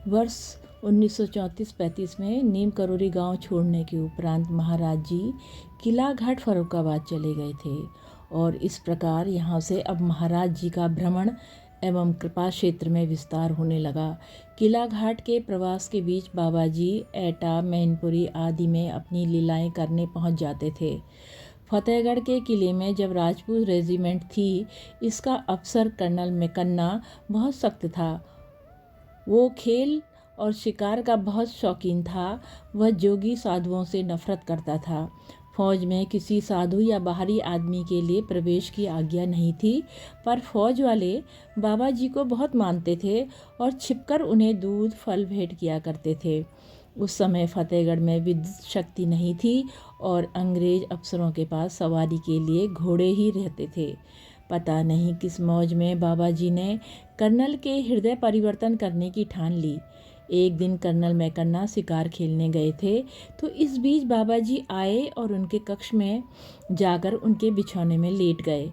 वर्ष 1934-35 में नीम करोरी गांव छोड़ने के उपरांत महाराज जी किला घाट फर्रुखाबाद चले गए थे और इस प्रकार यहाँ से अब महाराज जी का भ्रमण एवं कृपा क्षेत्र में विस्तार होने लगा। किला घाट के प्रवास के बीच बाबा जी एटा, मैनपुरी आदि में अपनी लीलाएं करने पहुँच जाते थे। फतेहगढ़ के किले में जब राजपूत रेजिमेंट थी, इसका अफसर कर्नल मैकन्ना बहुत सख्त था। वो खेल और शिकार का बहुत शौकीन था। वह जोगी साधुओं से नफरत करता था। फौज में किसी साधु या बाहरी आदमी के लिए प्रवेश की आज्ञा नहीं थी, पर फौज वाले बाबा जी को बहुत मानते थे और छिपकर उन्हें दूध फल भेंट किया करते थे। उस समय फतेहगढ़ में विद्युत शक्ति नहीं थी और अंग्रेज अफसरों के पास सवारी के लिए घोड़े ही रहते थे। पता नहीं किस मौज में बाबा जी ने कर्नल के हृदय परिवर्तन करने की ठान ली। एक दिन कर्नल मैकन्ना शिकार खेलने गए थे, तो इस बीच बाबा जी आए और उनके कक्ष में जाकर उनके बिछौने में लेट गए।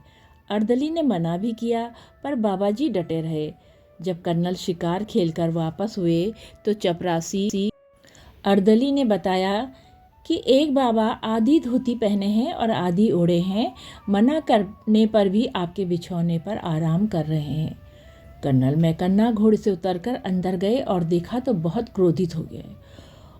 अर्दली ने मना भी किया, पर बाबा जी डटे रहे। जब कर्नल शिकार खेलकर वापस हुए तो चपरासी अर्दली ने बताया कि एक बाबा आधी धोती पहने हैं और आधी ओढ़े हैं, मना करने पर भी आपके बिछौने पर आराम कर रहे हैं। कर्नल मैकन्ना घोड़े से उतरकर अंदर गए और देखा तो बहुत क्रोधित हो गए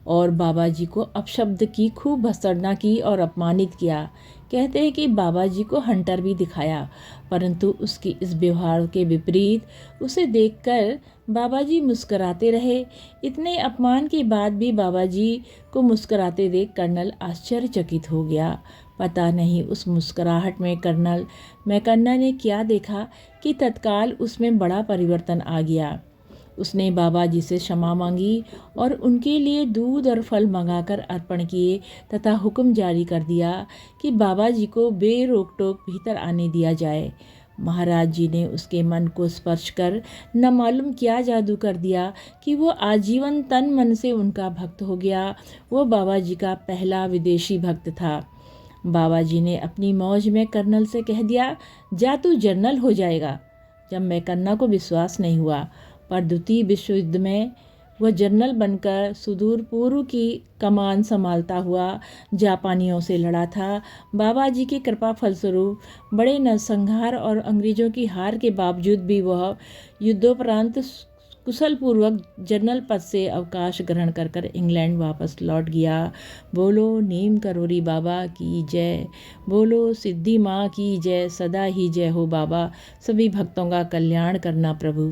और बाबा जी को अपशब्द की, खूब भर्त्सना की और अपमानित किया। कहते हैं कि बाबा जी को हंटर भी दिखाया, परंतु उसकी इस व्यवहार के विपरीत उसे देखकर बाबा जी मुस्कराते रहे। इतने अपमान के बाद भी बाबा जी को मुस्कराते देख कर्नल आश्चर्यचकित हो गया। पता नहीं उस मुस्कुराहट में कर्नल मैकन्ना ने क्या देखा कि तत्काल उसमें बड़ा परिवर्तन आ गया। उसने बाबा जी से क्षमा मांगी और उनके लिए दूध और फल मंगाकर अर्पण किए तथा हुक्म जारी कर दिया कि बाबा जी को बेरोक टोक भीतर आने दिया जाए। महाराज जी ने उसके मन को स्पर्श कर न मालूम क्या जादू कर दिया कि वो आजीवन तन मन से उनका भक्त हो गया। वो बाबा जी का पहला विदेशी भक्त था। बाबा जी ने अपनी मौज में कर्नल से कह दिया, जा तू जनरल हो जाएगा। जब मैकन्ना को विश्वास नहीं हुआ, पर द्वितीय विश्व युद्ध में वह जनरल बनकर सुदूर पूर्व की कमान संभालता हुआ जापानियों से लड़ा था। बाबा जी की कृपा फलस्वरूप बड़े नरसंहार और अंग्रेजों की हार के बावजूद भी वह युद्धोपरांत कुशल पूर्वक जनरल पद से अवकाश ग्रहण कर इंग्लैंड वापस लौट गया। बोलो नीम करोरी बाबा की जय, बोलो सिद्धि माँ की जय, सदा ही जय हो बाबा। सभी भक्तों का कल्याण करना प्रभु।